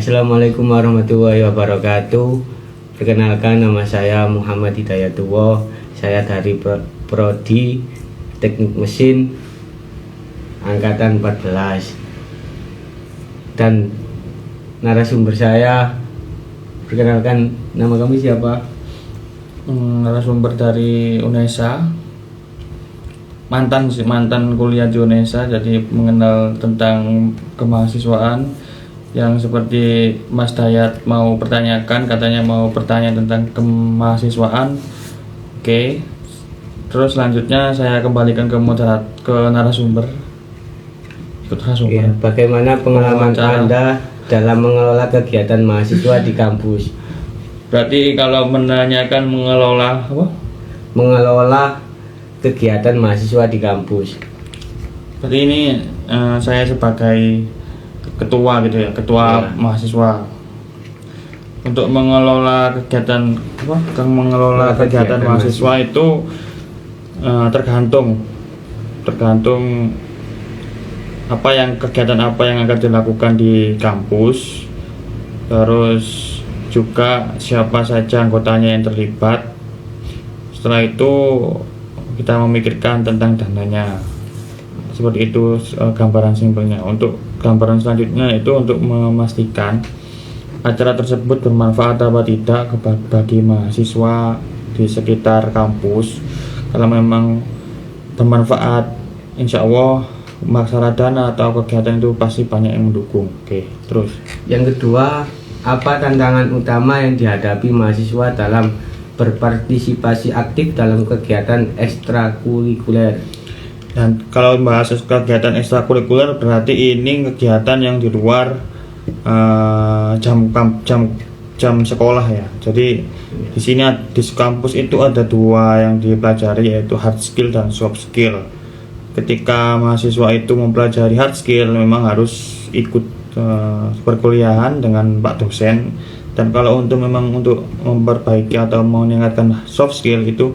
Assalamualaikum warahmatullahi wabarakatuh. Perkenalkan, nama saya Muhammad Hidayatullah. Saya dari Prodi Teknik Mesin Angkatan 14. Dan narasumber saya, perkenalkan, nama kamu siapa? Narasumber dari UNESA, mantan kuliah di UNESA, jadi mengenal tentang kemahasiswaan yang seperti Mas Dayat mau pertanyakan, katanya mau bertanya tentang kemahasiswaan. Oke, terus selanjutnya saya kembalikan ke narasumber. Ya, bagaimana pengalaman Anda dalam mengelola kegiatan mahasiswa di kampus? Berarti kalau menanyakan mengelola apa? Mengelola kegiatan mahasiswa di kampus. Berarti ini saya sebagai ketua gitu ya, ketua mahasiswa. Untuk mengelola kegiatan kegiatan mahasiswa itu tergantung kegiatan apa yang akan dilakukan di kampus, terus juga siapa saja anggotanya yang terlibat. Setelah itu kita memikirkan tentang dananya. Seperti itu gambaran simpelnya. Untuk gambaran selanjutnya itu untuk memastikan acara tersebut bermanfaat atau tidak bagi mahasiswa di sekitar kampus. Kalau memang bermanfaat, insya Allah masalah dana atau kegiatan itu pasti banyak yang mendukung. Oke, terus yang kedua, apa tantangan utama yang dihadapi mahasiswa dalam berpartisipasi aktif dalam kegiatan ekstrakurikuler? Dan kalau bahas kegiatan ekstrakurikuler berarti ini kegiatan yang di luar jam sekolah ya. Jadi di sini di kampus itu ada dua yang dipelajari, yaitu hard skill dan soft skill. Ketika mahasiswa itu mempelajari hard skill, memang harus ikut perkuliahan dengan Pak dosen. Dan kalau untuk memperbaiki atau meningkatkan soft skill itu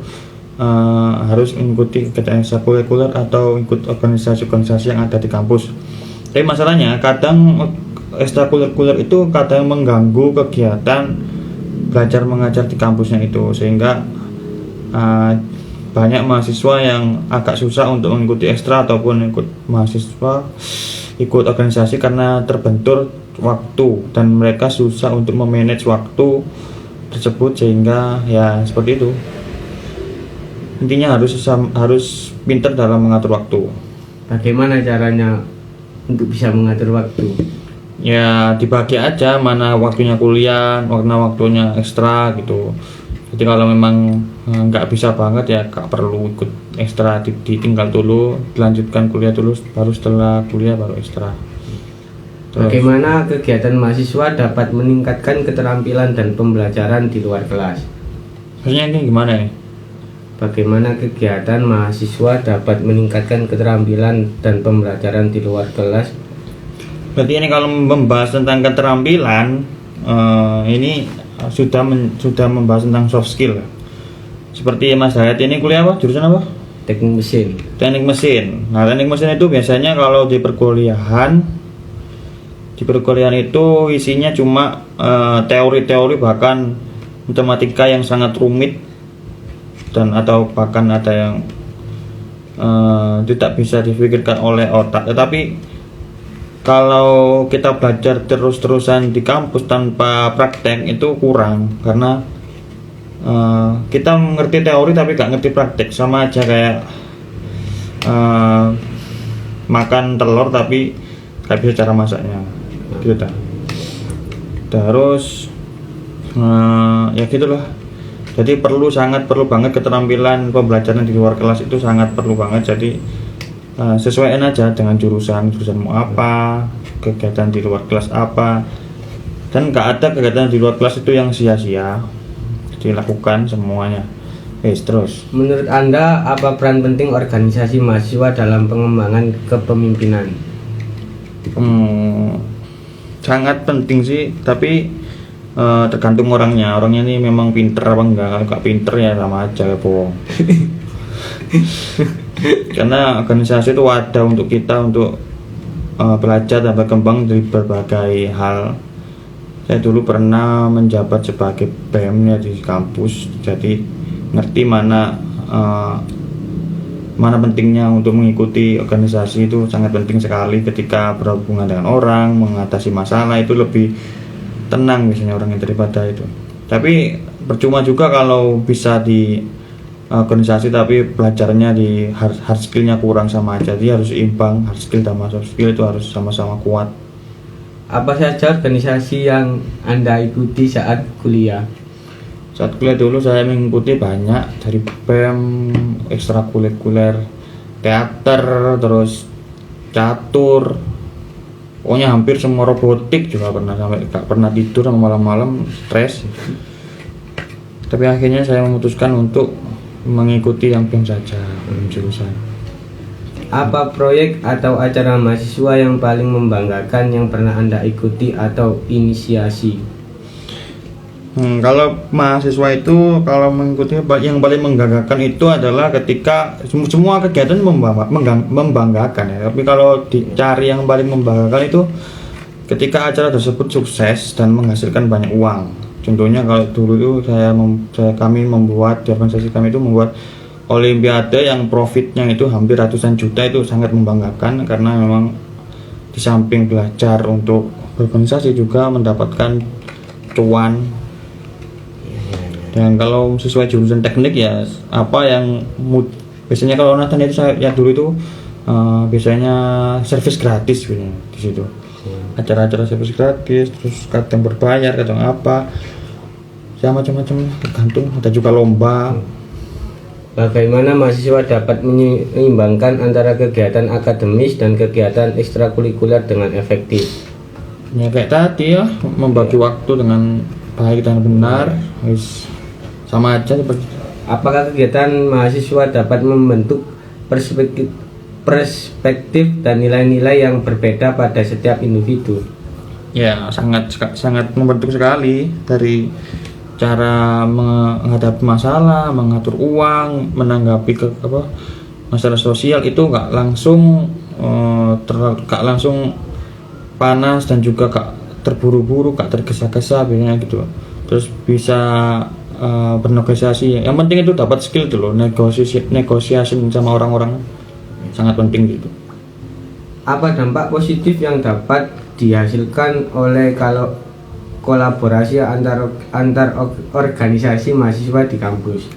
harus mengikuti kegiatan ekstrakurikuler atau ikut organisasi-organisasi yang ada di kampus. Tapi masalahnya kadang ekstrakurikuler itu kadang mengganggu kegiatan belajar mengajar di kampusnya itu, sehingga banyak mahasiswa yang agak susah untuk mengikuti ekstra ataupun ikut organisasi karena terbentur waktu, dan mereka susah untuk memanage waktu tersebut, sehingga ya seperti itu. Intinya harus pintar dalam mengatur waktu. Bagaimana caranya untuk bisa mengatur waktu? Ya dibagi aja, mana waktunya kuliah, mana waktunya ekstra gitu. Jadi kalau memang nggak bisa banget ya nggak perlu ikut ekstra, ditinggal dulu, dilanjutkan kuliah dulu, baru setelah kuliah baru ekstra. Terus, bagaimana kegiatan mahasiswa dapat meningkatkan keterampilan dan pembelajaran di luar kelas? maksudnya ini gimana ya? Bagaimana kegiatan mahasiswa dapat meningkatkan keterampilan dan pembelajaran di luar kelas? Berarti ini kalau membahas tentang keterampilan, ini sudah membahas tentang soft skill. Seperti Mas Dayat ini kuliah apa? Jurusan apa? Teknik mesin. Teknik mesin. Nah, teknik mesin itu biasanya kalau di perkuliahan itu isinya cuma teori-teori, bahkan matematika yang sangat rumit, dan atau bahkan ada yang tidak bisa dipikirkan oleh otak. Tetapi kalau kita belajar terus-terusan di kampus tanpa praktek itu kurang, karena kita mengerti teori tapi gak ngerti praktek. Sama aja kayak makan telur tapi gak bisa cara masaknya gitu. Terus ya gitulah. Jadi sangat perlu banget keterampilan pembelajaran di luar kelas, itu sangat perlu banget. Jadi sesuaikan aja dengan jurusan mau apa, kegiatan di luar kelas apa, dan gak ada kegiatan di luar kelas itu yang sia-sia, dilakukan semuanya. Terus menurut Anda, apa peran penting organisasi mahasiswa dalam pengembangan kepemimpinan? Sangat penting sih, tapi tergantung orangnya ini memang pinter apa enggak. Kalau gak pinter ya sama aja ya bohong. Karena organisasi itu wadah untuk kita untuk belajar dan berkembang dari berbagai hal. Saya dulu pernah menjabat sebagai BEM ya di kampus, jadi ngerti mana pentingnya untuk mengikuti organisasi. Itu sangat penting sekali ketika berhubungan dengan orang, mengatasi masalah itu lebih tenang biasanya orang yang daripada itu. Tapi percuma juga kalau bisa di organisasi tapi belajarnya di hard skillnya kurang sama aja. Jadi harus imbang, hard skill dan soft skill itu harus sama-sama kuat. Apa saja organisasi yang Anda ikuti saat kuliah? Saat kuliah dulu saya mengikuti banyak, dari BEM, ekstrakurikuler, teater, terus catur, pokoknya hampir semua, robotik juga pernah, sampai gak pernah tidur sama malam-malam, stres. Tapi akhirnya saya memutuskan untuk mengikuti yang BEM saja, BEM jurusan. Apa proyek atau acara mahasiswa yang paling membanggakan yang pernah Anda ikuti atau inisiasi? Kalau mahasiswa itu, kalau mengikuti yang paling membanggakan itu adalah ketika semua kegiatan membanggakan ya. Tapi kalau dicari yang paling membanggakan itu ketika acara tersebut sukses dan menghasilkan banyak uang. Contohnya kalau dulu itu kami membuat, di organisasi kami itu membuat olimpiade yang profitnya itu hampir ratusan juta. Itu sangat membanggakan karena memang di samping belajar untuk berorganisasi juga mendapatkan cuan. Dan kalau sesuai jurusan teknik ya apa yang biasanya kalau Nathan itu saya ya dulu itu biasanya servis gratis gitu di situ. Acara-acara servis gratis, terus kadang berbayar, kadang apa. Ya macam-macam tergantung, ada juga lomba. Bagaimana mahasiswa dapat menyeimbangkan antara kegiatan akademis dan kegiatan ekstrakurikuler dengan efektif? Ya kayak tadi ya, membagi waktu dengan baik dan benar, sama aja seperti. Apakah kegiatan mahasiswa dapat membentuk perspektif dan nilai-nilai yang berbeda pada setiap individu? Ya sangat membentuk sekali, dari cara menghadapi masalah, mengatur uang, menanggapi masalah sosial itu nggak langsung panas dan juga nggak terburu-buru, nggak tergesa-gesa biasanya gitu. Terus bisa bernegosiasi. Yang penting itu dapat skill dulu, negosiasi sama orang-orang sangat penting gitu. Apa dampak positif yang dapat dihasilkan oleh kalau kolaborasi antar organisasi mahasiswa di kampus?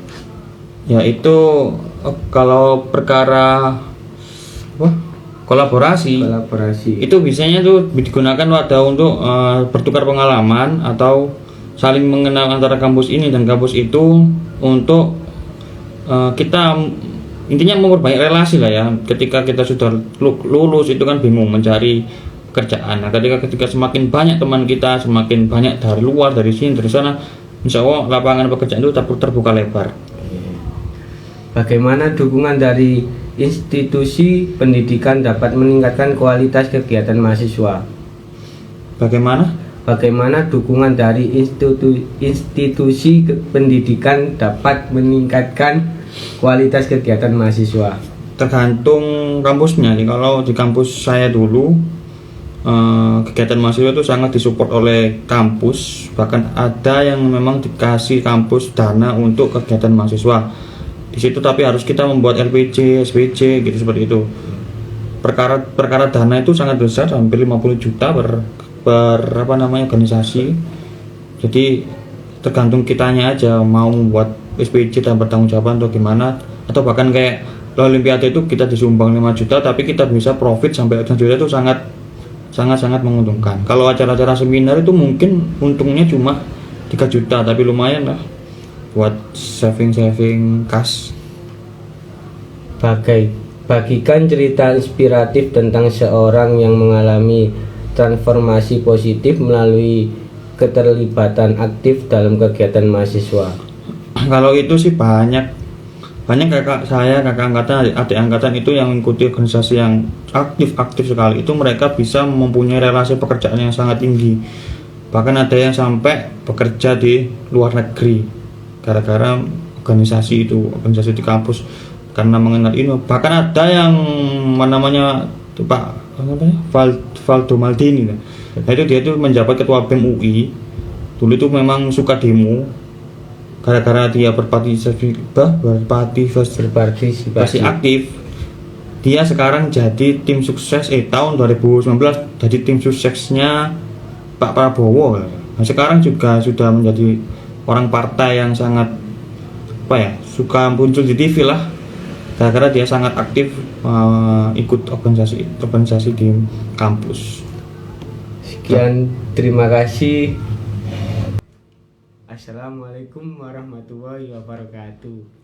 Ya itu kalau perkara kolaborasi itu biasanya tuh digunakan wadah untuk bertukar pengalaman atau saling mengenal antara kampus ini dan kampus itu, untuk kita intinya memperbanyak relasi lah ya. Ketika kita sudah lulus itu kan bingung mencari pekerjaan. Nah, ketika semakin banyak teman kita, semakin banyak dari luar, dari sini, dari sana, insya Allah lapangan pekerjaan itu terbuka lebar. Bagaimana dukungan dari institusi pendidikan dapat meningkatkan kualitas kegiatan mahasiswa? Bagaimana dukungan dari institusi pendidikan dapat meningkatkan kualitas kegiatan mahasiswa? Tergantung kampusnya. Kalau di kampus saya dulu, kegiatan mahasiswa itu sangat disupport oleh kampus, bahkan ada yang memang dikasih kampus dana untuk kegiatan mahasiswa di situ, tapi harus kita membuat LPJ, SPJ gitu, seperti itu. Perkara dana itu sangat besar, hampir 50 juta per organisasi. Jadi tergantung kitanya aja mau membuat SPJ dan bertanggung jawab atau gimana, atau bahkan kayak olimpiade itu kita disumbang 5 juta tapi kita bisa profit sampai 1 juta, itu sangat menguntungkan. Kalau acara-acara seminar itu mungkin untungnya cuma 3 juta, tapi lumayan lah buat saving kas. Bagikan cerita inspiratif tentang seorang yang mengalami transformasi positif melalui keterlibatan aktif dalam kegiatan mahasiswa. Kalau itu sih banyak kakak angkatan, adik angkatan itu yang mengikuti organisasi yang aktif sekali. Itu mereka bisa mempunyai relasi pekerjaan yang sangat tinggi. Bahkan ada yang sampai bekerja di luar negeri gara-gara organisasi di kampus, karena mengenal ini. Bahkan ada yang namanya Valdo Maldini. Nah itu dia tuh menjabat ketua BEM UI. Dulu itu memang suka demo gara-gara dia berpartisipasi aktif. Dia sekarang jadi tim sukses tahun 2019 jadi tim suksesnya Pak Prabowo. Nah, sekarang juga sudah menjadi orang partai yang sangat suka muncul di TV lah. Gara-gara dia sangat aktif ikut organisasi di kampus. Sekian, terima kasih. Assalamualaikum warahmatullahi wabarakatuh.